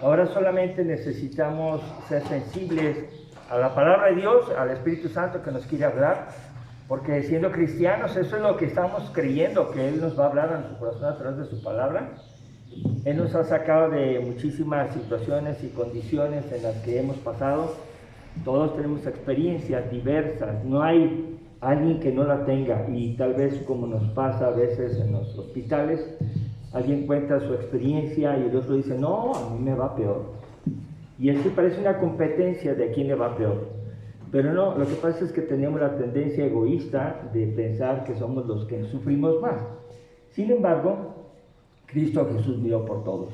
Ahora solamente necesitamos ser sensibles a la palabra de Dios, al Espíritu Santo que nos quiere hablar, porque siendo cristianos eso es lo que estamos creyendo, que Él nos va a hablar a nuestro corazón a través de su palabra. Él nos ha sacado de muchísimas situaciones y condiciones en las que hemos pasado. Todos tenemos experiencias diversas, no hay alguien que no la tenga, y tal vez como nos pasa a veces en los hospitales, alguien cuenta su experiencia y el otro dice, no, a mí me va peor. Y así parece una competencia de a quién le va peor. Pero no, lo que pasa es que tenemos la tendencia egoísta de pensar que somos los que sufrimos más. Sin embargo, Cristo Jesús murió por todos.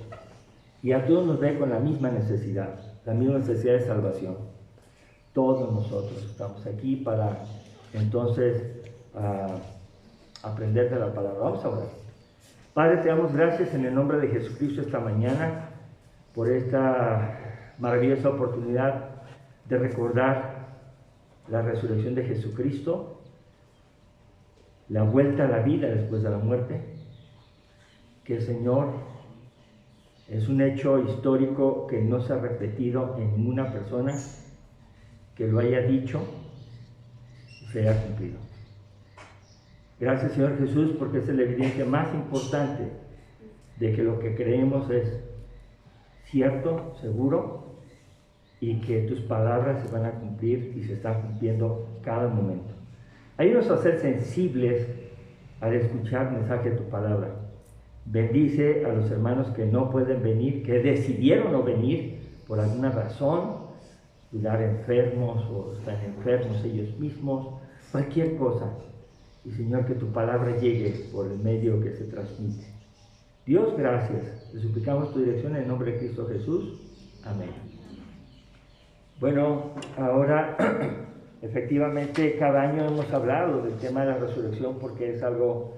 Y a todos nos ve con la misma necesidad de salvación. Todos nosotros estamos aquí para entonces aprender de la palabra. Vamos a orar. Padre, te damos gracias en el nombre de Jesucristo esta mañana por esta maravillosa oportunidad de recordar la resurrección de Jesucristo, la vuelta a la vida después de la muerte, que el Señor es un hecho histórico que no se ha repetido en ninguna persona que lo haya dicho y se haya cumplido. Gracias, Señor Jesús, porque esa es la evidencia más importante de que lo que creemos es cierto, seguro, y que tus palabras se van a cumplir y se están cumpliendo cada momento. Ayúdanos a ser sensibles al escuchar el mensaje de tu palabra. Bendice a los hermanos que no pueden venir, que decidieron no venir por alguna razón, cuidar enfermos o están enfermos ellos mismos, cualquier cosa. Y Señor, que tu palabra llegue por el medio que se transmite. Dios, gracias. Te suplicamos tu dirección en el nombre de Cristo Jesús. Amén. Bueno, ahora efectivamente cada año hemos hablado del tema de la resurrección porque es algo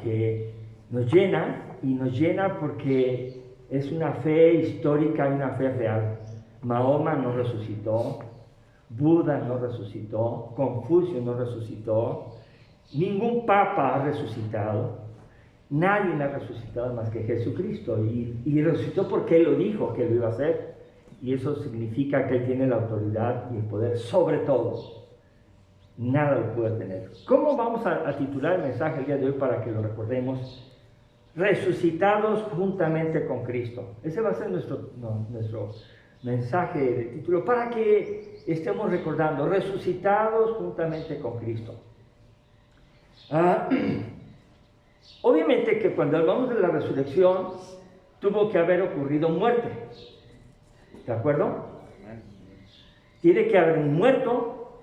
que nos llena, y nos llena porque es una fe histórica y una fe real. Mahoma no resucitó, Buda no resucitó, Confucio no resucitó, ningún papa ha resucitado, nadie ha resucitado más que Jesucristo, y resucitó porque Él lo dijo que lo iba a hacer, y eso significa que Él tiene la autoridad y el poder sobre todo. Nada lo puede tener. ¿Cómo vamos a titular el mensaje el día de hoy para que lo recordemos? Resucitados juntamente con Cristo. Ese va a ser nuestro mensaje de título, para que estemos recordando, resucitados juntamente con Cristo. Obviamente que cuando hablamos de la resurrección, tuvo que haber ocurrido muerte. ¿De acuerdo? Tiene que haber un muerto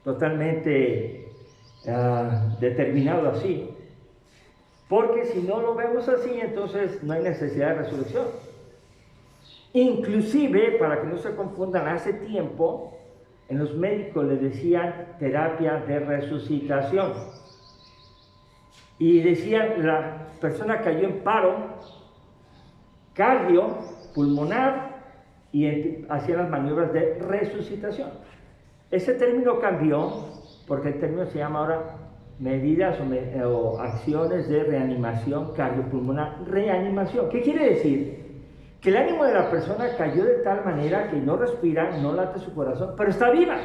totalmente determinado así. Porque si no lo vemos así, entonces no hay necesidad de resurrección. Inclusive, para que no se confundan, hace tiempo en los médicos les decían terapia de resucitación. Y decían, la persona cayó en paro cardiopulmonar y hacían las maniobras de resucitación. Ese término cambió porque el término se llama ahora medidas o acciones de reanimación cardiopulmonar. Reanimación, ¿qué quiere decir? Que el ánimo de la persona cayó de tal manera que no respira, no late su corazón, pero está viva.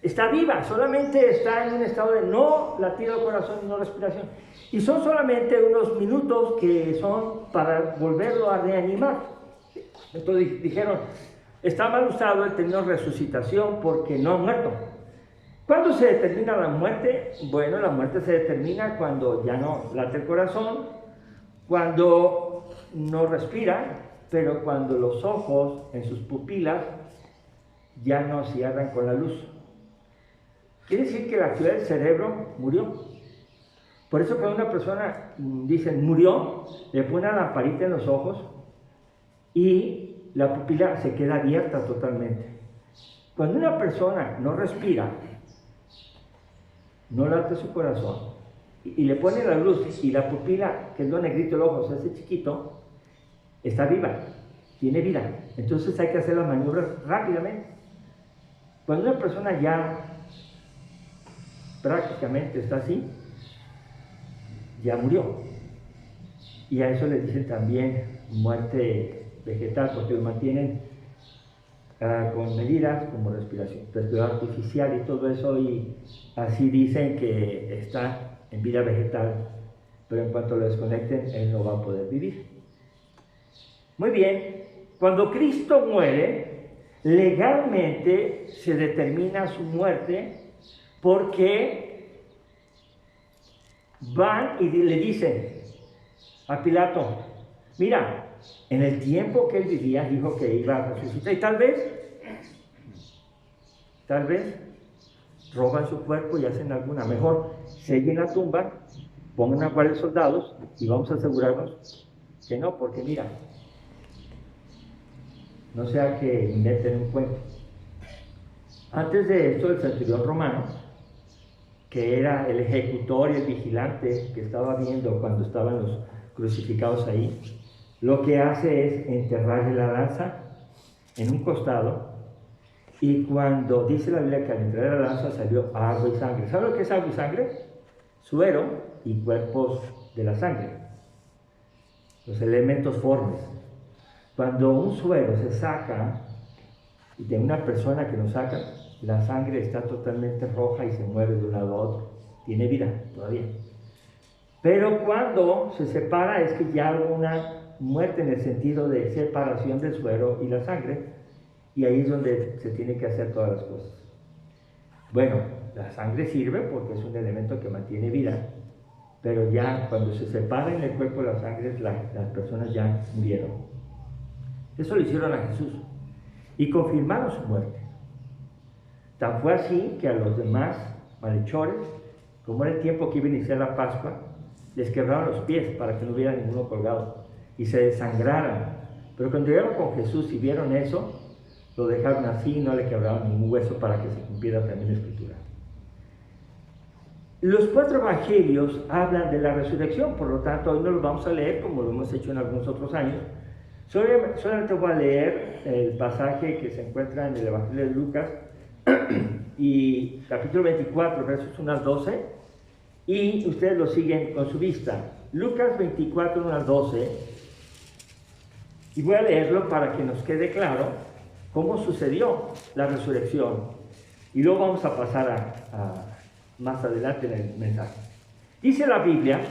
Está viva, solamente está en un estado de no latido del corazón y no respiración. Y son solamente unos minutos que son para volverlo a reanimar. Entonces dijeron, está mal usado el término resucitación porque no ha muerto. ¿Cuándo se determina la muerte? Bueno, la muerte se determina cuando ya no late el corazón, cuando no respira, pero cuando los ojos en sus pupilas ya no cierran con la luz. Quiere decir que la actividad del cerebro murió. Por eso cuando una persona, dicen, murió, le pone una lamparita en los ojos y la pupila se queda abierta totalmente. Cuando una persona no respira, no late su corazón, y le pone la luz y la pupila, que es lo negrito del ojo, se hace chiquito, está viva, tiene vida. Entonces hay que hacer las maniobras rápidamente. Cuando una persona ya prácticamente está así, ya murió. Y a eso le dicen también muerte vegetal, porque lo mantienen con medidas como respirador artificial y todo eso, y así dicen que está en vida vegetal, pero en cuanto lo desconecten, él no va a poder vivir. Muy bien, cuando Cristo muere, legalmente se determina su muerte porque van y le dicen a Pilato, mira, en el tiempo que él vivía dijo que iba a resucitar, y tal vez roban su cuerpo y hacen alguna, mejor sellen la tumba, pongan a varios soldados y vamos a asegurarnos que no, porque mira, no sea que inventen un cuento. Antes de esto, el centurión romano, que era el ejecutor y el vigilante que estaba viendo cuando estaban los crucificados ahí, lo que hace es enterrarle la lanza en un costado, y cuando dice la Biblia que al entrar la lanza salió agua y sangre. ¿Sabe lo que es agua y sangre? Suero y cuerpos de la sangre, los elementos formes. Cuando un suero se saca de una persona que lo saca, la sangre está totalmente roja y se mueve de un lado a otro, tiene vida todavía. Pero cuando se separa es que ya hubo una muerte en el sentido de separación del suero y la sangre, y ahí es donde se tiene que hacer todas las cosas. Bueno, la sangre sirve porque es un elemento que mantiene vida, pero ya cuando se separa en el cuerpo la sangre, las personas ya murieron. Eso lo hicieron a Jesús y confirmaron su muerte. Tan fue así que a los demás malhechores, como era el tiempo que iba a iniciar la Pascua, les quebraron los pies para que no hubiera ninguno colgado y se desangraran. Pero cuando llegaron con Jesús y vieron eso, lo dejaron así y no le quebraron ningún hueso para que se cumpliera también la Escritura. Los 4 evangelios hablan de la resurrección, por lo tanto hoy no los vamos a leer como lo hemos hecho en algunos otros años. Solamente voy a leer el pasaje que se encuentra en el Evangelio de Lucas y capítulo 24, versos 1 al 12, y ustedes lo siguen con su vista. Lucas 24, 1 al 12, y voy a leerlo para que nos quede claro cómo sucedió la resurrección, y luego vamos a pasar más adelante en el mensaje. Dice la Biblia,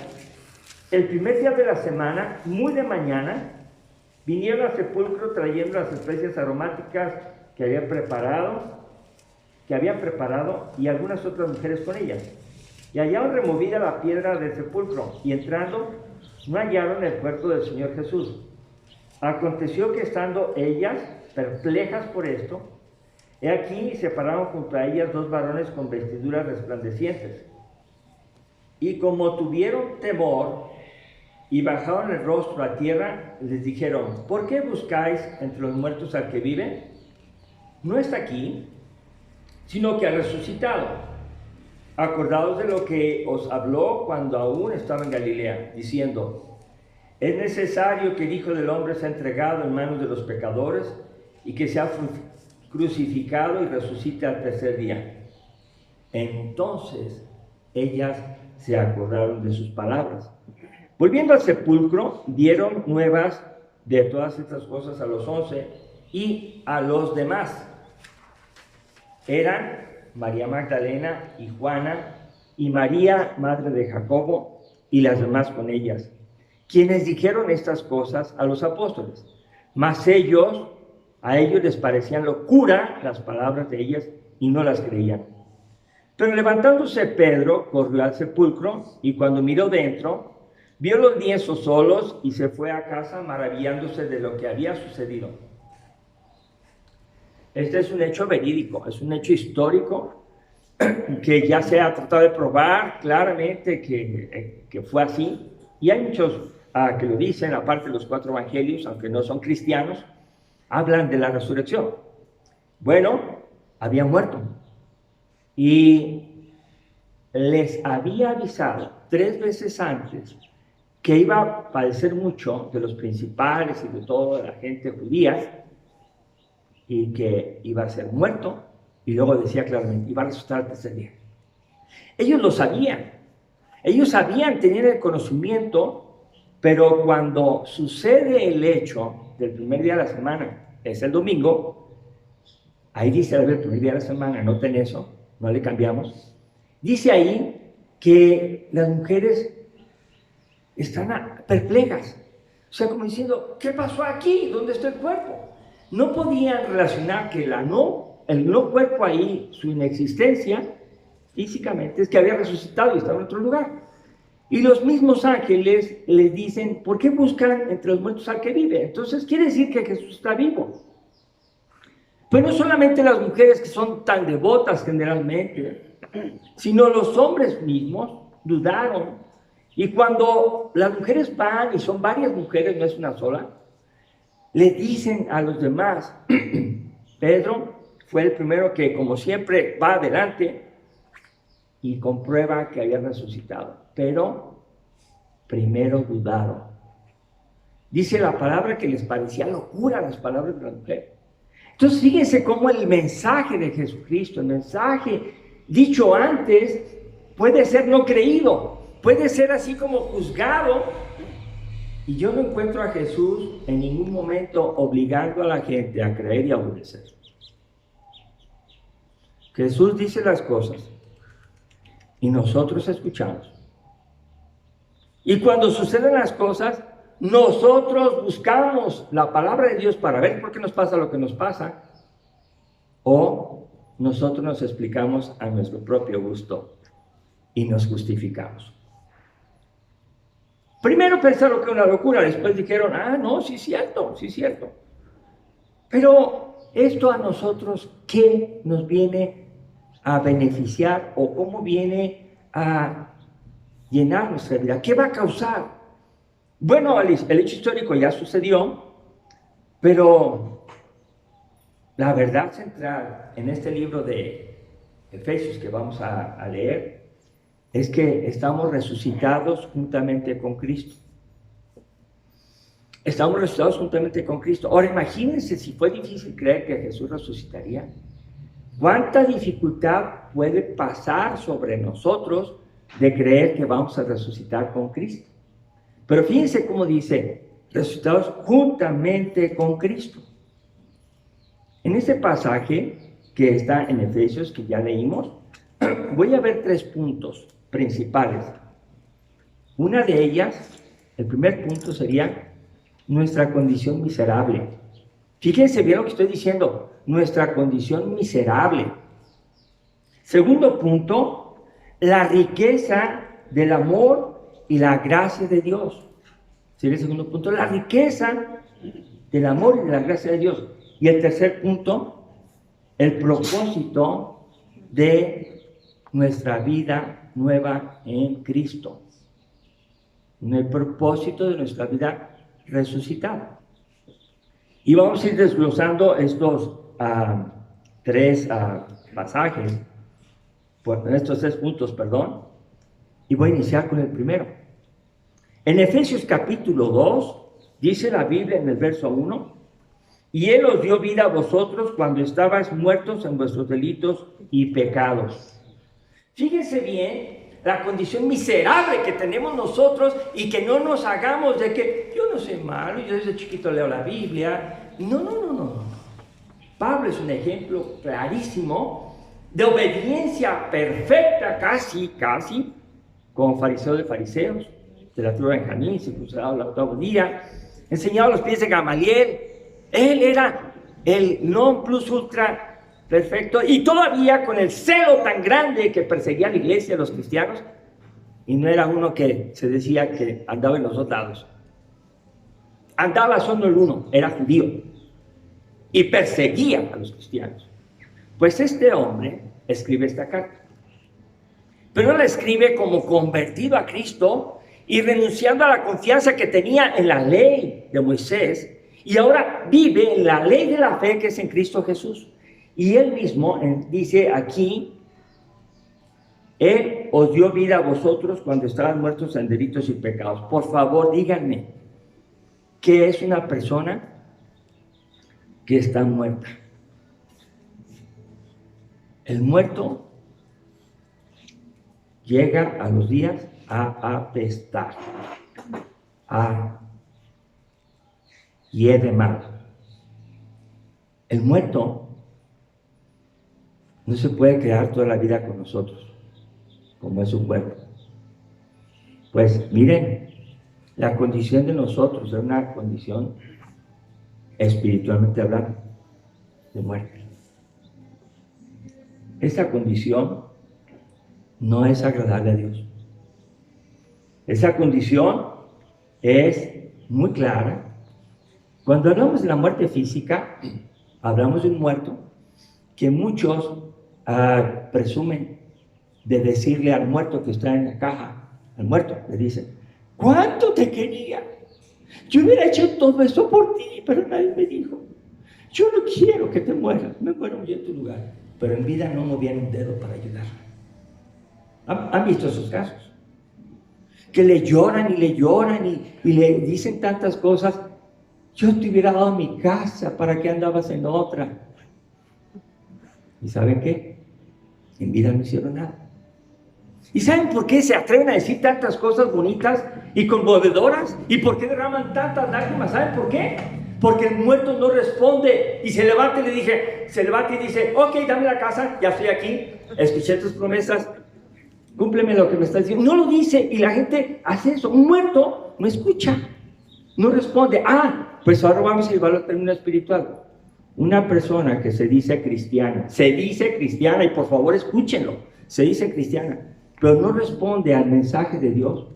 el primer día de la semana, muy de mañana, vinieron al sepulcro trayendo las especias aromáticas que habían preparado y algunas otras mujeres con ellas. Y hallaron removida la piedra del sepulcro, y entrando, no hallaron el cuerpo del Señor Jesús. Aconteció que estando ellas perplejas por esto, he aquí se pararon junto a ellas 2 varones con vestiduras resplandecientes. Y como tuvieron temor y bajaron el rostro a tierra, les dijeron, ¿por qué buscáis entre los muertos al que vive? No está aquí, sino que ha resucitado. Acordaos de lo que os habló cuando aún estaba en Galilea, diciendo, es necesario que el Hijo del Hombre sea entregado en manos de los pecadores y que sea crucificado y resucite al tercer día. Entonces ellas se acordaron de sus palabras. Volviendo al sepulcro, dieron nuevas de todas estas cosas a los 11 y a los demás. Eran María Magdalena y Juana y María, madre de Jacobo, y las demás con ellas, quienes dijeron estas cosas a los apóstoles. Mas a ellos les parecían locura las palabras de ellas y no las creían. Pero levantándose Pedro, corrió al sepulcro, y cuando miró dentro, vio los lienzos solos y se fue a casa maravillándose de lo que había sucedido. Este es un hecho verídico, es un hecho histórico que ya se ha tratado de probar claramente que fue así. Y hay muchos que lo dicen, aparte de los 4 evangelios, aunque no son cristianos, hablan de la resurrección. Bueno, había muerto y les había avisado 3 veces antes que iba a padecer mucho de los principales y de toda la gente judía, y que iba a ser muerto, y luego decía claramente, iba a resucitar al tercer día. Ellos lo sabían, tenían el conocimiento, pero cuando sucede el hecho del primer día de la semana es el domingo, ahí dice el primer día de la semana, noten eso, no le cambiamos, dice ahí que las mujeres están perplejas, o sea, como diciendo, ¿qué pasó aquí? ¿Dónde está el cuerpo? No podían relacionar que el no cuerpo ahí, su inexistencia físicamente, es que había resucitado y estaba en otro lugar. Y los mismos ángeles les dicen, ¿por qué buscan entre los muertos al que vive? Entonces quiere decir que Jesús está vivo. Pues no solamente las mujeres que son tan devotas generalmente, sino los hombres mismos dudaron. Y cuando las mujeres van, y son varias mujeres, no es una sola, le dicen a los demás, Pedro fue el primero que, como siempre, va adelante y comprueba que había resucitado. Pero primero dudaron. Dice la palabra que les parecía locura las palabras de la mujer. Entonces fíjense cómo el mensaje de Jesucristo, el mensaje dicho antes, puede ser no creído, puede ser así como juzgado. Y yo no encuentro a Jesús en ningún momento obligando a la gente a creer y a obedecer. Jesús dice las cosas y nosotros escuchamos. Y cuando suceden las cosas, nosotros buscamos la palabra de Dios para ver por qué nos pasa lo que nos pasa, o nosotros nos explicamos a nuestro propio gusto y nos justificamos. Primero pensaron que era una locura, después dijeron, no, sí es cierto, sí es cierto. Pero esto a nosotros, ¿qué nos viene a beneficiar o cómo viene a llenar nuestra vida? ¿Qué va a causar? Bueno, el hecho histórico ya sucedió, pero la verdad central en este libro de Efesios que vamos a leer es que estamos resucitados juntamente con Cristo. Estamos resucitados juntamente con Cristo. Ahora imagínense si fue difícil creer que Jesús resucitaría. ¿Cuánta dificultad puede pasar sobre nosotros de creer que vamos a resucitar con Cristo? Pero fíjense cómo dice, resucitados juntamente con Cristo. En este pasaje que está en Efesios, que ya leímos, voy a ver 3 puntos principales. Una de ellas, el primer punto sería nuestra condición miserable. Fíjense bien lo que estoy diciendo, nuestra condición miserable. Segundo punto, la riqueza del amor y la gracia de Dios. Sería el segundo punto, la riqueza del amor y de la gracia de Dios. Y el tercer punto, el propósito de nuestra vida nueva en Cristo. El propósito de nuestra vida resucitada. Y vamos a ir desglosando estos 3 pasajes, en estos 3 puntos, perdón, y voy a iniciar con el primero. En Efesios capítulo 2, dice la Biblia en el verso 1, y Él os dio vida a vosotros cuando estabais muertos en vuestros delitos y pecados. Fíjense bien la condición miserable que tenemos nosotros y que no nos hagamos de que yo no soy malo, yo desde chiquito leo la Biblia. No. Pablo es un ejemplo clarísimo de obediencia perfecta, casi, como fariseo de fariseos, de la tribu de Benjamín, circuncidado el 8º día, enseñado a los pies de Gamaliel. Él era el non plus ultra perfecto y todavía con el celo tan grande que perseguía a la iglesia, a los cristianos, y no era uno que se decía que andaba en los 2 lados. Andaba solo el uno, era judío y perseguía a los cristianos. Pues este hombre escribe esta carta, pero la escribe como convertido a Cristo y renunciando a la confianza que tenía en la ley de Moisés, y ahora vive en la ley de la fe que es en Cristo Jesús. Y él mismo dice aquí, Él os dio vida a vosotros cuando estaban muertos en delitos y pecados. Por favor, díganme, ¿qué es una persona que está muerta? El muerto llega a los días a apestar, a y es de malo. El muerto no se puede quedar toda la vida con nosotros, como es su cuerpo. Pues miren, la condición de nosotros es una condición, espiritualmente hablando, de muerte. Esa condición no es agradable a Dios. Esa condición es muy clara. Cuando hablamos de la muerte física, hablamos de un muerto que muchos presumen de decirle al muerto que está en la caja, al muerto le dicen: ¿cuánto te quería? Yo hubiera hecho todo eso por ti, pero nadie me dijo. Yo no quiero que te mueras, me muero yo en tu lugar. Pero en vida no movían un dedo para ayudar. ¿Han visto esos casos? Que le lloran y le dicen tantas cosas. Yo te hubiera dado mi casa, ¿para qué andabas en otra? ¿Y saben qué? En vida no hicieron nada. ¿Y saben por qué se atreven a decir tantas cosas bonitas y conmovedoras? ¿Y por qué derraman tantas lágrimas? ¿Saben por qué? Porque el muerto no responde y se levanta y dice: ok, dame la casa, ya estoy aquí, escuché tus promesas, cúmpleme lo que me estás diciendo. No lo dice, y la gente hace eso. Un muerto no escucha, no responde. Pues ahora vamos a llevarlo al término espiritual. Una persona que se dice cristiana, y por favor escúchenlo, se dice cristiana, pero no responde al mensaje de Dios,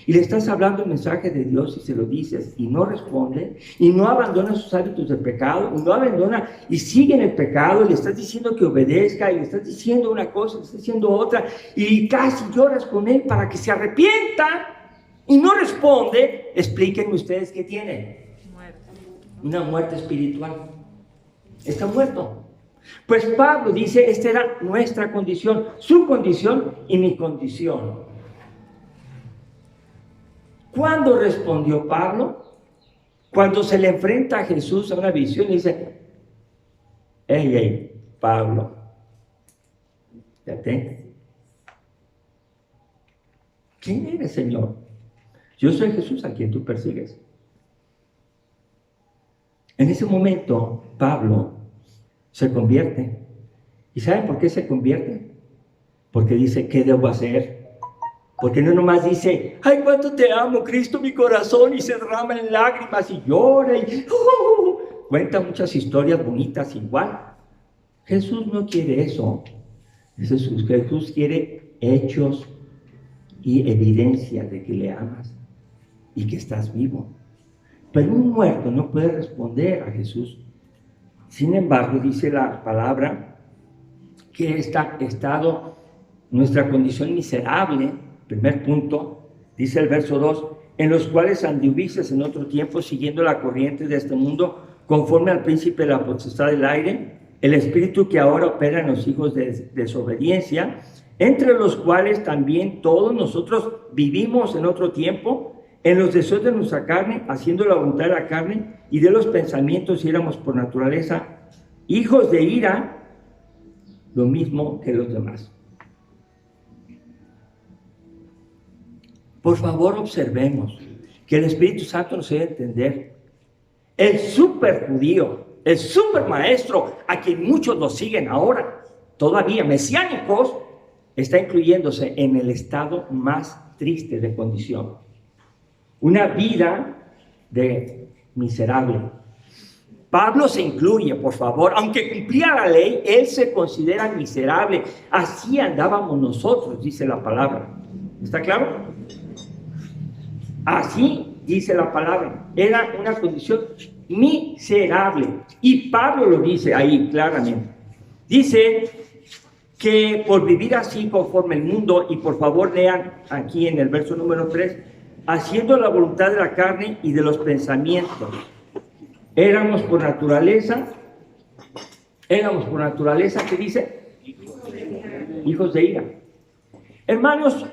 y le estás hablando el mensaje de Dios y se lo dices y no responde, y no abandona sus hábitos de pecado, y no abandona y sigue en el pecado, y le estás diciendo que obedezca, y le estás diciendo una cosa, le estás diciendo otra, y casi lloras con él para que se arrepienta, y no responde. Explíquenme ustedes qué tiene. Una muerte espiritual. Está muerto. Pues Pablo dice: esta era nuestra condición, su condición y mi condición. ¿Cuándo respondió Pablo? Cuando se le enfrenta a Jesús a una visión y dice: hey, Pablo, detente. ¿Quién eres, Señor? Yo soy Jesús a quien tú persigues. En ese momento, Pablo se convierte. ¿Y saben por qué se convierte? Porque dice: ¿qué debo hacer? Porque no nomás dice: ay, cuánto te amo, Cristo, mi corazón, y se derrama en lágrimas y llora y cuenta muchas historias bonitas igual. Jesús no quiere eso. Jesús quiere hechos y evidencia de que le amas y que estás vivo. Pero un muerto no puede responder a Jesús. Sin embargo, dice la palabra que está estado nuestra condición miserable. Primer punto, dice el verso 2: en los cuales anduvisteis en otro tiempo siguiendo la corriente de este mundo, conforme al príncipe de la potestad del aire, el espíritu que ahora opera en los hijos de desobediencia, entre los cuales también todos nosotros vivimos en otro tiempo, en los deseos de nuestra carne, haciendo la voluntad de la carne y de los pensamientos, y éramos por naturaleza hijos de ira, lo mismo que los demás. Por favor, observemos que el Espíritu Santo nos debe entender. El super judío, el super maestro, a quien muchos lo siguen ahora, todavía mesiánicos, está incluyéndose en el estado más triste de condición. Una vida de miserable. Pablo se incluye, por favor, aunque cumplía la ley, él se considera miserable. Así andábamos nosotros, dice la palabra. ¿Está claro? Así dice la palabra. Era una condición miserable. Y Pablo lo dice ahí claramente. Dice que por vivir así conforme el mundo, y por favor lean aquí en el verso número 3, haciendo la voluntad de la carne y de los pensamientos. Éramos por naturaleza, ¿qué dice? Hijos de ira. Hermanos,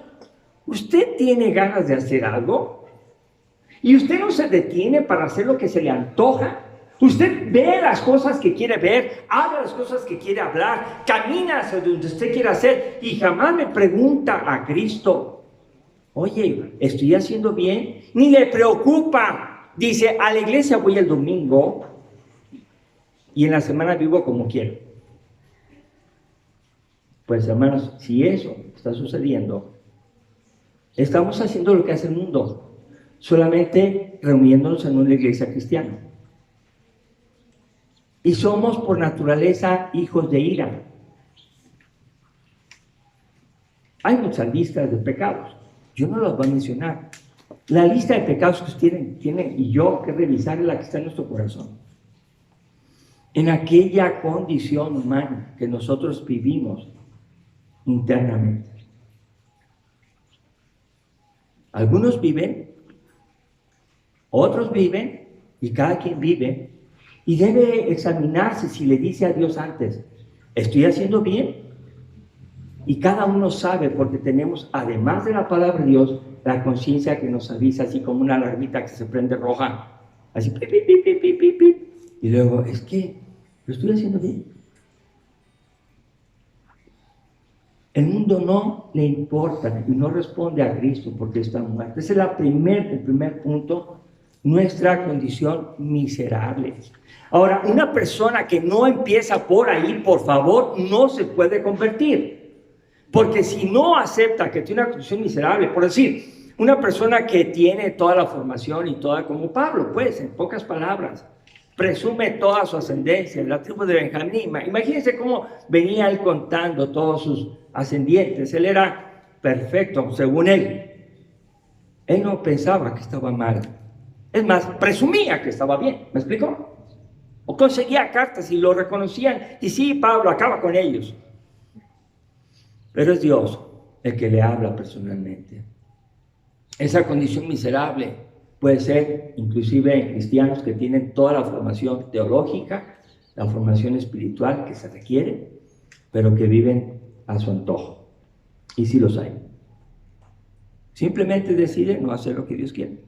¿usted tiene ganas de hacer algo? ¿Y usted no se detiene para hacer lo que se le antoja? Usted ve las cosas que quiere ver, habla las cosas que quiere hablar, camina hacia donde usted quiere hacer, y jamás me pregunta a Cristo: oye, ¿estoy haciendo bien? Ni le preocupa Dice, a la iglesia voy el domingo y en la semana vivo como quiero. Pues hermanos, si eso está sucediendo, estamos haciendo lo que hace el mundo, solamente reuniéndonos en una iglesia cristiana. Y somos por naturaleza hijos de ira. Hay muchas listas de pecados. Yo no los voy a mencionar. La lista de pecados que ustedes tienen y yo que revisar es la que está en nuestro corazón. En aquella condición humana que nosotros vivimos internamente. Algunos viven, otros viven, y cada quien vive, y debe examinarse si le dice a Dios antes, ¿estoy haciendo bien? Y cada uno sabe, porque tenemos, además de la palabra de Dios, la conciencia que nos avisa, así como una alarmita que se prende roja, así, pip, pip, pip, pip, pip, pip. Y luego, es que lo estoy haciendo bien. El mundo no le importa y no responde a Cristo porque está muerto. Ese es el primer punto, nuestra condición miserable. Ahora, una persona que no empieza por ahí, por favor, no se puede convertir. Porque si no acepta que tiene una condición miserable, por decir, una persona que tiene toda la formación y toda, como Pablo, pues, en pocas palabras, presume toda su ascendencia, la tribu de Benjamín. Imagínense cómo venía él contando todos sus ascendientes. Él era perfecto, según él. Él no pensaba que estaba mal. Es más, presumía que estaba bien. ¿Me explico? O conseguía cartas y lo reconocían. Y sí, Pablo acaba con ellos. Pero es Dios el que le habla personalmente. Esa condición miserable puede ser inclusive en cristianos que tienen toda la formación teológica, la formación espiritual que se requiere, pero que viven a su antojo. Y sí los hay. Simplemente deciden no hacer lo que Dios quiere.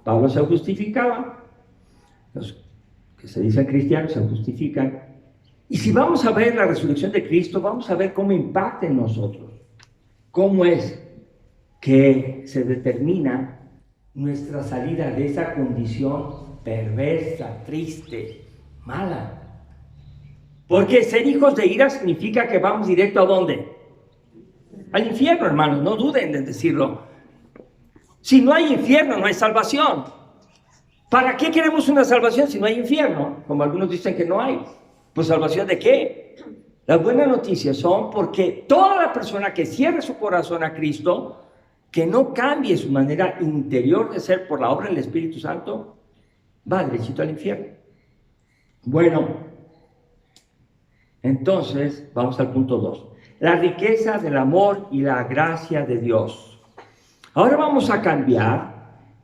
Pablo se justificaba. Los que se dicen cristianos se justifican. Y si vamos a ver la resurrección de Cristo, vamos a ver cómo impacta en nosotros. Cómo es que se determina nuestra salida de esa condición perversa, triste, mala. Porque ser hijos de ira significa que vamos directo ¿a dónde? Al infierno, hermanos, no duden en decirlo. Si no hay infierno, no hay salvación. ¿Para qué queremos una salvación si no hay infierno? Como algunos dicen que no hay. Pues ¿salvación de qué? Las buenas noticias son porque toda la persona que cierre su corazón a Cristo, que no cambie su manera interior de ser por la obra del Espíritu Santo, va derechito al infierno. Bueno, entonces vamos al punto 2. La riqueza del amor y la gracia de Dios. Ahora vamos a cambiar.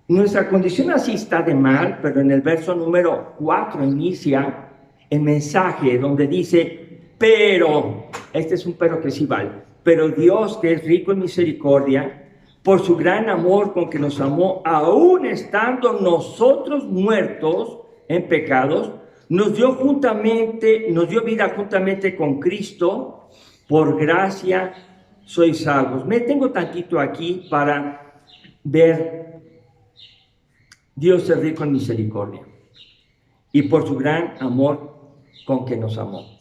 Nuestra condición así está de mal, pero en el verso número 4 inicia el mensaje donde dice, pero, este es un pero que sí vale, pero Dios que es rico en misericordia, por su gran amor con que nos amó, aún estando nosotros muertos en pecados, nos dio vida juntamente con Cristo, por gracia sois salvos. Me detengo tantito aquí para ver Dios es rico en misericordia y por su gran amor con que nos amó.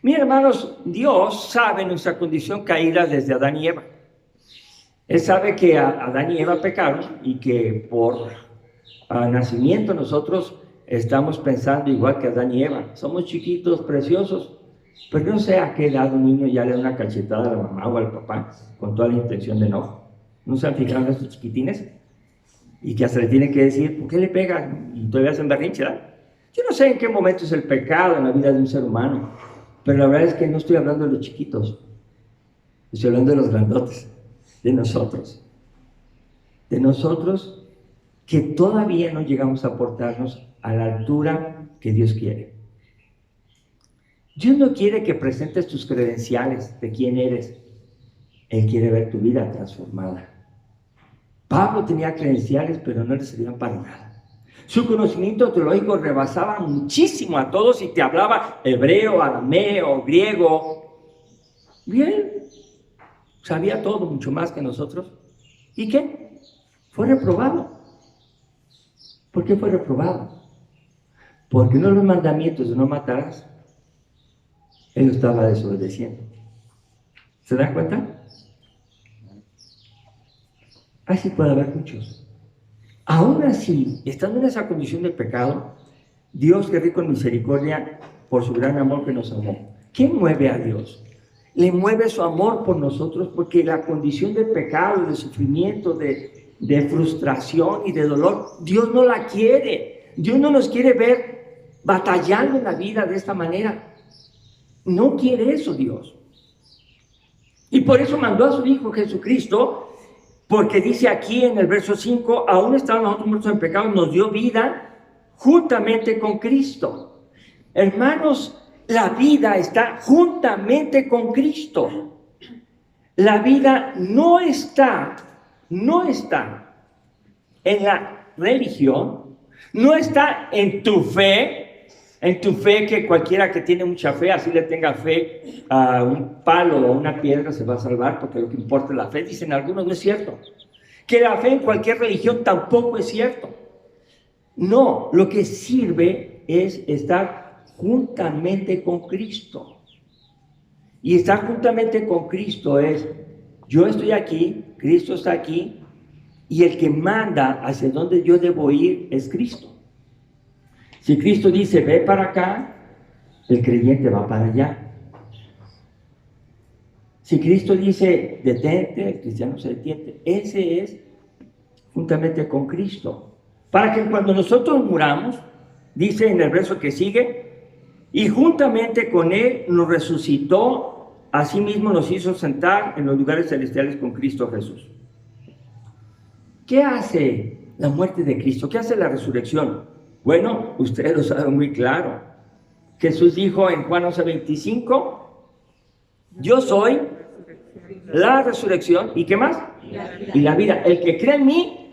Miren, hermanos, Dios sabe nuestra condición caída desde Adán y Eva. Él sabe que Adán y Eva pecaron y que por nacimiento nosotros estamos pensando igual que Adán y Eva. Somos chiquitos, preciosos, pero no sé a qué edad un niño ya le da una cachetada a la mamá o al papá con toda la intención de enojo. ¿No se han fijado en estos chiquitines? Y que hasta le tienen que decir, ¿por qué le pegan? Y todavía hacen berrinche, ¿verdad? Yo no sé en qué momento es el pecado en la vida de un ser humano, pero la verdad es que no estoy hablando de los chiquitos, estoy hablando de los grandotes, de nosotros que todavía no llegamos a portarnos a la altura que Dios quiere. Dios no quiere que presentes tus credenciales de quién eres, Él quiere ver tu vida transformada. Pablo tenía credenciales, pero no le servían para nada. Su conocimiento teológico rebasaba muchísimo a todos y te hablaba hebreo, arameo, griego. Bien, sabía todo, mucho más que nosotros. ¿Y qué? Fue reprobado. ¿Por qué fue reprobado? Porque uno de los mandamientos de no matarás, él lo estaba desobedeciendo. ¿Se dan cuenta? Así puede haber muchos. Aún así, estando en esa condición de pecado, Dios, que rico en misericordia, por su gran amor que nos amó. ¿Qué mueve a Dios? Le mueve su amor por nosotros, porque la condición de pecado, de sufrimiento, de frustración y de dolor, Dios no la quiere. Dios no nos quiere ver batallando en la vida de esta manera. No quiere eso Dios. Y por eso mandó a su Hijo Jesucristo, porque dice aquí en el verso 5, aún estábamos nosotros muertos en pecado, nos dio vida juntamente con Cristo. Hermanos, la vida está juntamente con Cristo. La vida no está en la religión, no está en tu fe que cualquiera que tiene mucha fe, así le tenga fe a un palo o a una piedra, se va a salvar, porque lo que importa es la fe. Dicen algunos, no es cierto. Que la fe en cualquier religión tampoco es cierto. No, lo que sirve es estar juntamente con Cristo. Y estar juntamente con Cristo es, yo estoy aquí, Cristo está aquí, y el que manda hacia donde yo debo ir es Cristo. Si Cristo dice, ve para acá, el creyente va para allá. Si Cristo dice, detente, el cristiano se detiene. Ese es juntamente con Cristo. Para que cuando nosotros muramos, dice en el verso que sigue, y juntamente con Él nos resucitó, asimismo nos hizo sentar en los lugares celestiales con Cristo Jesús. ¿Qué hace la muerte de Cristo? ¿Qué hace la resurrección? Bueno, ustedes lo saben muy claro. Jesús dijo en Juan 11:25, yo soy la resurrección, ¿y qué más? Y la vida. El que cree en mí,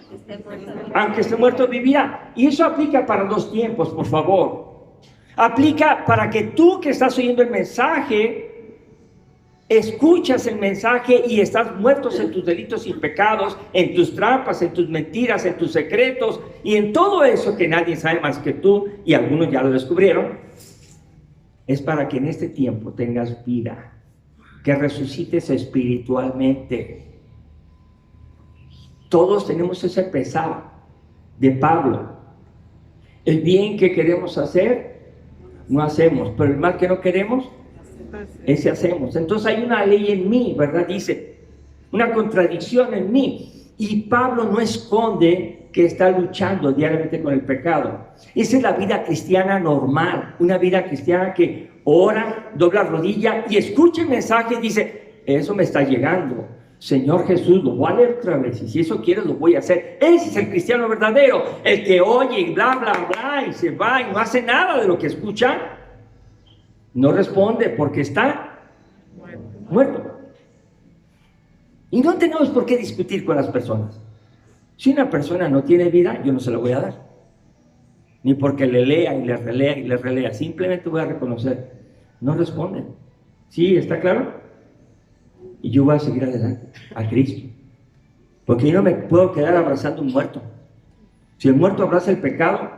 aunque esté muerto, vivirá. Y eso aplica para dos tiempos, por favor. Aplica para que tú que estás oyendo el mensaje, escuchas el mensaje y estás muertos en tus delitos y pecados, en tus trampas, en tus mentiras, en tus secretos y en todo eso que nadie sabe más que tú, y algunos ya lo descubrieron. Es para que en este tiempo tengas vida, que resucites espiritualmente. Todos tenemos ese pesar de Pablo. El bien que queremos hacer, no hacemos, pero el mal que no queremos, ese hacemos. Entonces hay una ley en mí, ¿verdad? Dice, una contradicción en mí. Y Pablo no esconde que está luchando diariamente con el pecado. Esa es la vida cristiana normal, una vida cristiana que ora, dobla rodilla y escucha el mensaje y dice, eso me está llegando. Señor Jesús, lo voy a leer otra vez, y si eso quieres lo voy a hacer. Ese es el cristiano verdadero, el que oye y bla, bla, bla, y se va y no hace nada de lo que escucha. No responde porque está muerto. Y no tenemos por qué discutir con las personas. Si una persona no tiene vida, yo no se la voy a dar. Ni porque le lea y le relea y le relea. Simplemente voy a reconocer. No responden. ¿Sí? ¿Está claro? Y yo voy a seguir adelante, a Cristo. Porque yo no me puedo quedar abrazando un muerto. Si el muerto abraza el pecado,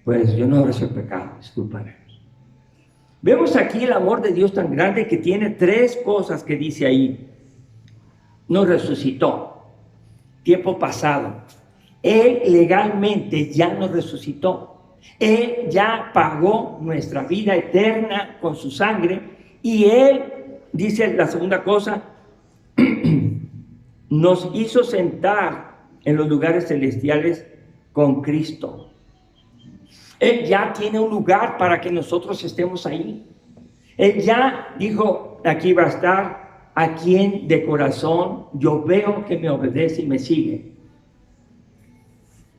pues yo no abrazo el pecado. Discúlpame. Vemos aquí el amor de Dios tan grande que tiene tres cosas que dice ahí. Nos resucitó. Tiempo pasado. Él legalmente ya nos resucitó. Él ya pagó nuestra vida eterna con su sangre. Y Él, dice la segunda cosa, nos hizo sentar en los lugares celestiales con Cristo. Él ya tiene un lugar para que nosotros estemos ahí. Él ya dijo, aquí va a estar a quien de corazón yo veo que me obedece y me sigue.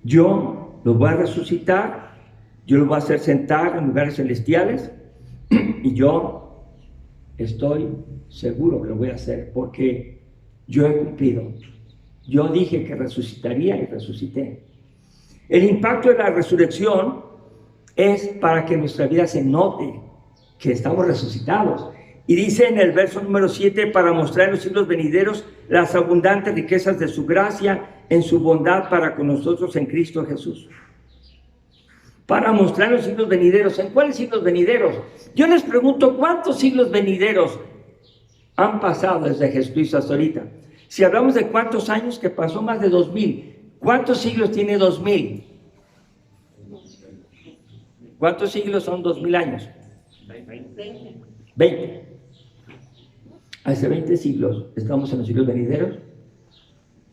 Yo lo voy a resucitar, yo lo voy a hacer sentar en lugares celestiales y yo estoy seguro que lo voy a hacer porque yo he cumplido. Yo dije que resucitaría y resucité. El impacto de la resurrección es para que nuestra vida se note que estamos resucitados. Y dice en el verso número 7, para mostrar en los siglos venideros las abundantes riquezas de su gracia en su bondad para con nosotros en Cristo Jesús. para mostrar los siglos venideros. ¿En cuáles siglos venideros? Yo les pregunto, ¿cuántos siglos venideros han pasado desde Jesucristo hasta ahorita? Si hablamos de cuántos años, que pasó más de 2000, ¿cuántos siglos tiene 2000? ¿Cuántos siglos son 2000 años? 20. Hace 20 siglos estamos en los siglos venideros.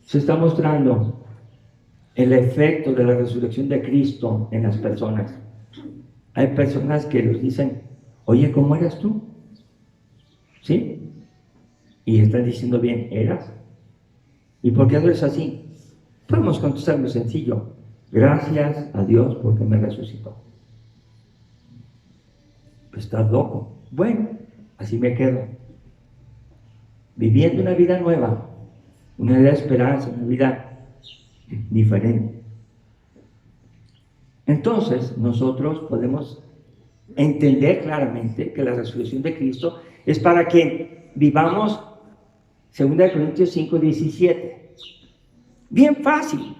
Se está mostrando el efecto de la resurrección de Cristo en las personas. Hay personas que nos dicen, oye, ¿cómo eras tú? ¿Sí? Y están diciendo bien, ¿eras? ¿Y por qué no eres así? Podemos contestar muy sencillo, gracias a Dios porque me resucitó. Estás loco. Bueno, así me quedo. Viviendo una vida nueva, una vida de esperanza, una vida diferente. Entonces, nosotros podemos entender claramente que la resurrección de Cristo es para que vivamos 2 Corintios 5:17. Bien fácil.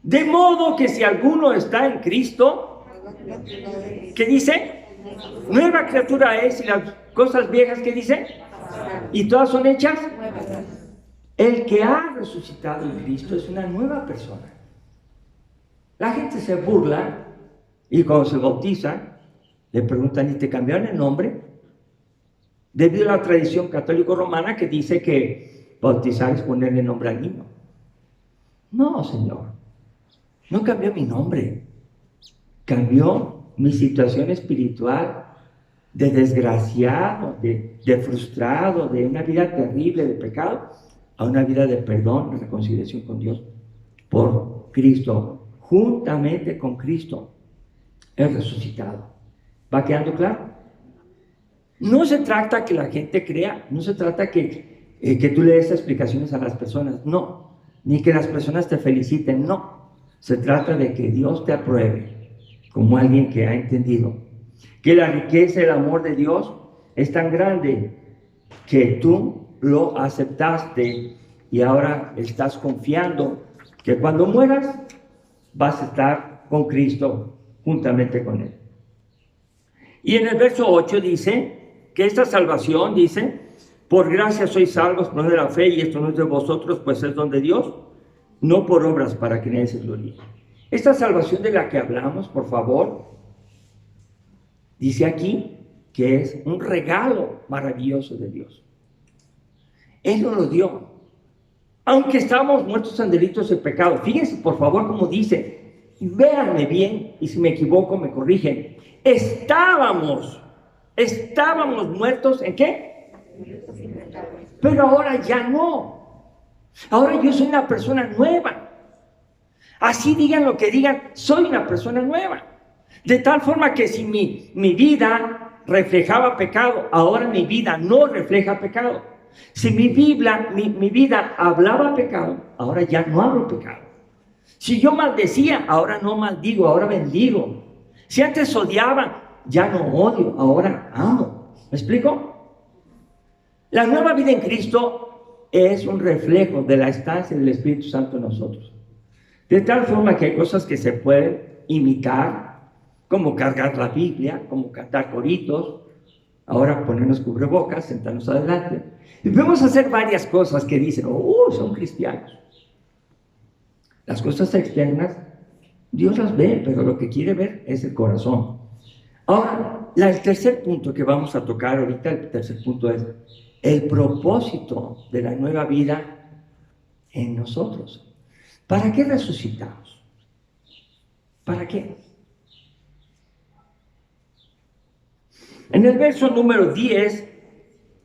De modo que si alguno está en Cristo, ¿qué dice? Nueva criatura es, y las cosas viejas, ¿qué dice? Y todas son hechas. El que ha resucitado en Cristo es una nueva persona. La gente se burla y cuando se bautiza le preguntan, ¿y te cambiaron el nombre? Debido a la tradición católico-romana que dice que bautizar es ponerle nombre al niño. No, Señor, no cambió mi nombre, cambió mi situación espiritual de desgraciado, de frustrado, de una vida terrible de pecado, a una vida de perdón, de reconciliación con Dios, por Cristo, juntamente con Cristo, es resucitado. ¿Va quedando claro? No se trata que la gente crea, no se trata que tú le des explicaciones a las personas, no, ni que las personas te feliciten, no. Se trata de que Dios te apruebe como alguien que ha entendido que la riqueza y el amor de Dios es tan grande que tú lo aceptaste y ahora estás confiando que cuando mueras vas a estar con Cristo juntamente con Él. Y en el verso 8 dice que esta salvación, dice, por gracia sois salvos por medio de la fe, y esto no es de vosotros, pues es don de Dios, no por obras para que nadie se gloríe. Esta salvación de la que hablamos, por favor, dice aquí que es un regalo maravilloso de Dios. Él nos lo dio. Aunque estábamos muertos en delitos y pecado. Fíjense, por favor, cómo dice. Véanme bien, y si me equivoco, me corrigen. Estábamos muertos, ¿en qué? Pero ahora ya no. Ahora yo soy una persona nueva. Así digan lo que digan, soy una persona nueva. De tal forma que si mi vida reflejaba pecado, ahora mi vida no refleja pecado. Si mi vida hablaba pecado, ahora ya no hablo pecado. Si yo maldecía, ahora no maldigo, ahora bendigo. Si antes odiaba, ya no odio, ahora amo. ¿Me explico? La nueva vida en Cristo es un reflejo de la estancia del Espíritu Santo en nosotros. De tal forma que hay cosas que se pueden imitar, como cargar la Biblia, como cantar coritos, ahora ponernos cubrebocas, sentarnos adelante. Y podemos hacer varias cosas que dicen, son cristianos. Las cosas externas, Dios las ve, pero lo que quiere ver es el corazón. Ahora, el tercer punto que vamos a tocar ahorita, el tercer punto es el propósito de la nueva vida en nosotros. ¿Para qué resucitamos? ¿Para qué? En el verso número 10,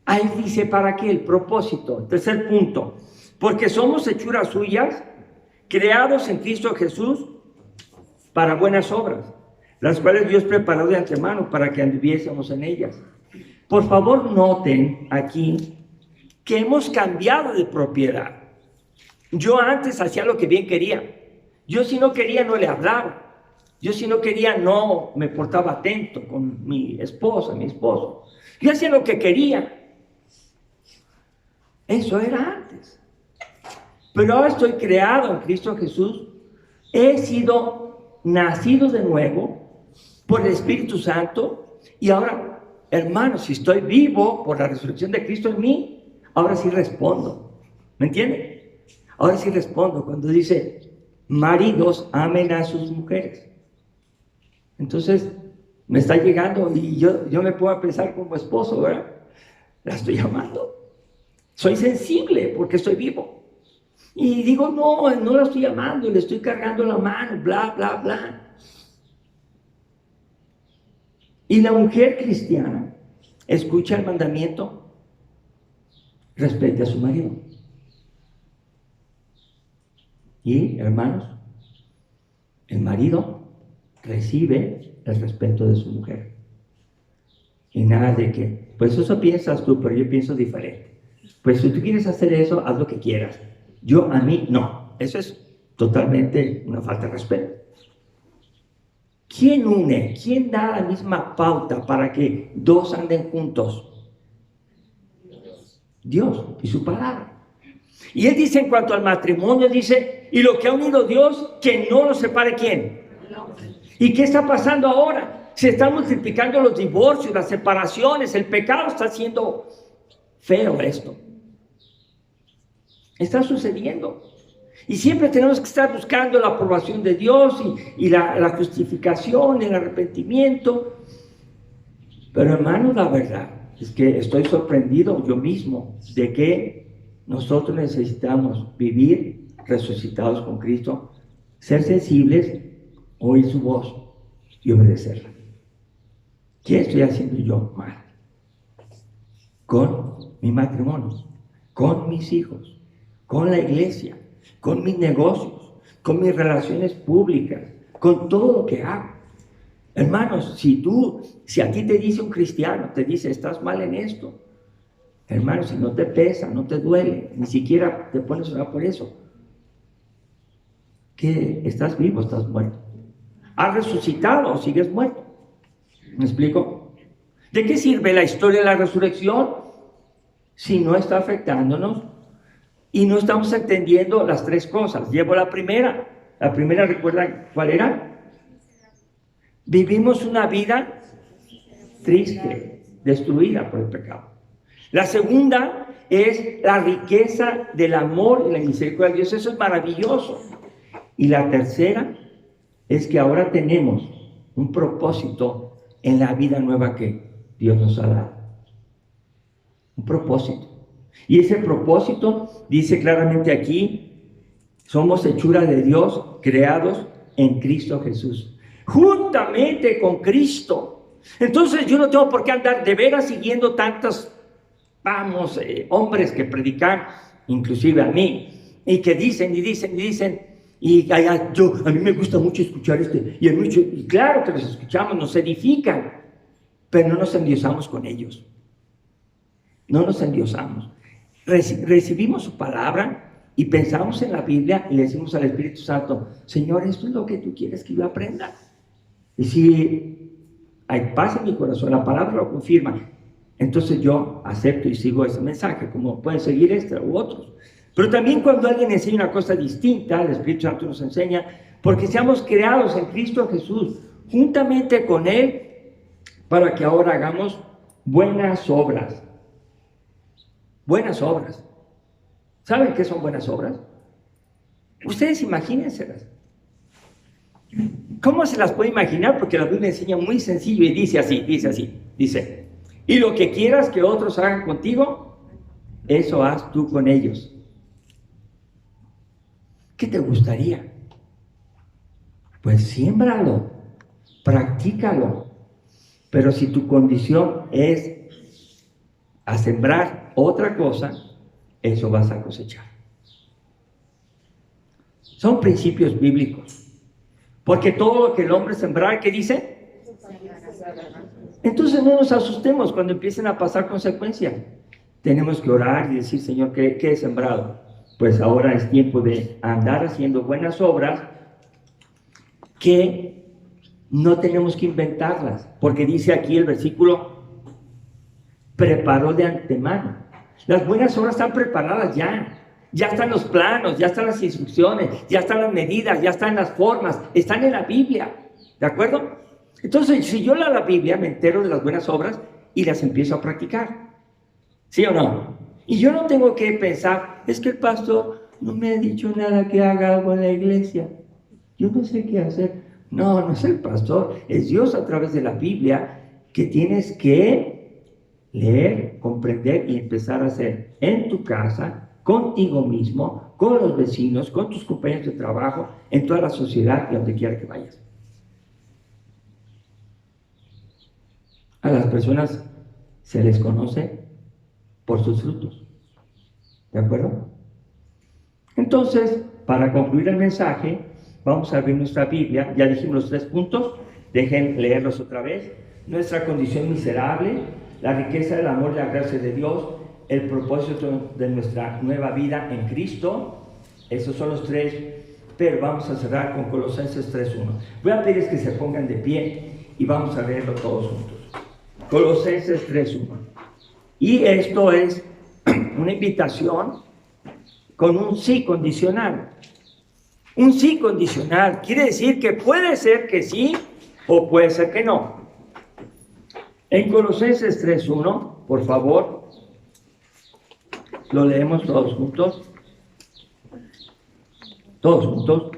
ahí dice ¿para qué? El propósito. Tercer punto, porque somos hechuras suyas, creados en Cristo Jesús para buenas obras, las cuales Dios preparó de antemano para que anduviésemos en ellas. Por favor, noten aquí que hemos cambiado de propiedad. Yo antes hacía lo que bien quería. Yo si no quería no le hablaba. Yo si no quería no me portaba atento con mi esposa, mi esposo. Yo hacía lo que quería. Eso era antes. Pero ahora estoy creado en Cristo Jesús. He sido nacido de nuevo por el Espíritu Santo. Y ahora, hermanos, si estoy vivo por la resurrección de Cristo en mí, ahora sí respondo. ¿Me entienden? Ahora sí respondo cuando dice, maridos, amen a sus mujeres. Entonces, me está llegando y yo me puedo pensar como esposo, ¿verdad? La estoy amando. Soy sensible porque estoy vivo. Y digo, no la estoy amando, le estoy cargando la mano, bla, bla, bla. Y la mujer cristiana escucha el mandamiento, respete a su marido. Y, hermanos, el marido recibe el respeto de su mujer. Y nada de que, pues eso piensas tú, pero yo pienso diferente. Pues si tú quieres hacer eso, haz lo que quieras. A mí, no. Eso es totalmente una falta de respeto. ¿Quién une? ¿Quién da la misma pauta para que dos anden juntos? Dios y su palabra. Y él dice en cuanto al matrimonio, dice, y lo que ha unido Dios, que no lo separe ¿quién? ¿Y qué está pasando ahora? Se están multiplicando los divorcios, las separaciones, el pecado está haciendo feo esto. Está sucediendo. Y siempre tenemos que estar buscando la aprobación de Dios y la justificación, el arrepentimiento. Pero hermanos, la verdad es que estoy sorprendido yo mismo de que nosotros necesitamos vivir resucitados con Cristo, ser sensibles, oír su voz y obedecerla. ¿Qué estoy haciendo yo mal? Con mi matrimonio, con mis hijos, con la iglesia, con mis negocios, con mis relaciones públicas, con todo lo que hago. Hermanos, si a ti te dice un cristiano, te dice, estás mal en esto, hermanos, si no te pesa, no te duele, ni siquiera te pones a orar por eso, que estás vivo, estás muerto. ¿Has resucitado o sigues muerto? ¿Me explico? ¿De qué sirve la historia de la resurrección si no está afectándonos y no estamos entendiendo las tres cosas? Llevo la primera. La primera, ¿recuerdan cuál era? Vivimos una vida triste, destruida por el pecado. La segunda es la riqueza del amor y la misericordia de Dios. Eso es maravilloso. Y la tercera es que ahora tenemos un propósito en la vida nueva que Dios nos ha dado. Un propósito. Y ese propósito dice claramente aquí, somos hechura de Dios, creados en Cristo Jesús, juntamente con Cristo. Entonces yo no tengo por qué andar de veras siguiendo tantos, hombres que predican, inclusive a mí, y que dicen, y a mí me gusta mucho escuchar y claro que los escuchamos, nos edifican, pero no nos endiosamos con ellos. No nos endiosamos. Recibimos su palabra y pensamos en la Biblia y le decimos al Espíritu Santo, Señor, esto es lo que tú quieres que yo aprenda. Y si hay paz en mi corazón, la palabra lo confirma, entonces yo acepto y sigo ese mensaje, como pueden seguir este u otros. Pero también cuando alguien enseña una cosa distinta, el Espíritu Santo nos enseña, porque seamos creados en Cristo Jesús, juntamente con Él, para que ahora hagamos buenas obras. Buenas obras. ¿Saben qué son buenas obras? Ustedes imagínenselas. ¿Cómo se las puede imaginar? Porque la Biblia enseña muy sencillo y dice así, dice, y lo que quieras que otros hagan contigo, eso haz tú con ellos. ¿Qué te gustaría? Pues siémbralo, practícalo. Pero si tu condición es a sembrar otra cosa, eso vas a cosechar. Son principios bíblicos. Porque todo lo que el hombre sembrar, ¿qué dice? Entonces no nos asustemos cuando empiecen a pasar consecuencias. Tenemos que orar y decir, Señor, ¿qué he sembrado? Pues ahora es tiempo de andar haciendo buenas obras que no tenemos que inventarlas. Porque dice aquí el versículo, preparó de antemano. Las buenas obras están preparadas ya. Ya están los planos, ya están las instrucciones, ya están las medidas, ya están las formas, están en la Biblia. ¿De acuerdo? Entonces, si yo leo la Biblia, me entero de las buenas obras y las empiezo a practicar. ¿Sí o no? Y yo no tengo que pensar, es que el pastor no me ha dicho nada que haga algo en la iglesia. Yo no sé qué hacer. No, no es el pastor, es Dios a través de la Biblia que tienes que leer, comprender y empezar a hacer en tu casa, contigo mismo, con los vecinos, con tus compañeros de trabajo, en toda la sociedad y donde quiera que vayas. A las personas se les conoce por sus frutos. ¿De acuerdo? Entonces, para concluir el mensaje, vamos a abrir nuestra Biblia. Ya dijimos los 3 puntos. Dejen leerlos otra vez. Nuestra condición miserable, la riqueza del amor y la gracia de Dios, el propósito de nuestra nueva vida en Cristo. Esos son los 3, pero vamos a cerrar con Colosenses 3:1. Voy a pedirles que se pongan de pie y vamos a leerlo todos juntos. Colosenses 3:1. Y esto es una invitación con un sí condicional. Un sí condicional quiere decir que puede ser que sí o puede ser que no. En Colosenses 3:1, por favor, lo leemos todos juntos. Todos juntos.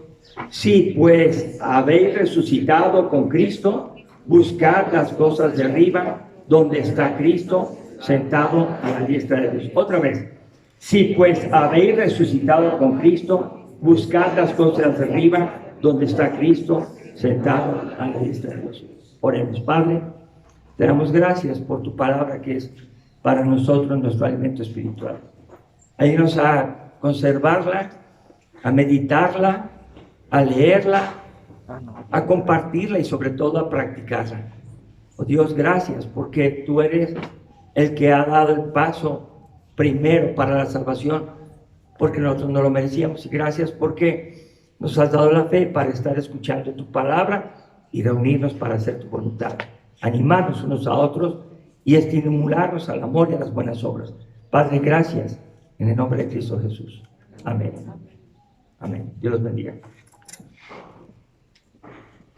Si pues habéis resucitado con Cristo, buscad las cosas de arriba, donde está Cristo, sentado a la diestra de Dios. Otra vez. Si pues habéis resucitado con Cristo, buscad las cosas de arriba, donde está Cristo, sentado a la diestra de Dios. Oremos, Padre, te damos gracias por tu palabra que es para nosotros nuestro alimento espiritual. Ayúdanos a conservarla, a meditarla, a leerla, a compartirla y sobre todo a practicarla. Oh Dios, gracias porque tú eres el que ha dado el paso primero para la salvación, porque nosotros no lo merecíamos. Y gracias porque nos has dado la fe para estar escuchando tu palabra y reunirnos para hacer tu voluntad, animarnos unos a otros y estimularnos al amor y a las buenas obras. Padre, gracias en el nombre de Cristo Jesús. Amén. Amén. Dios los bendiga.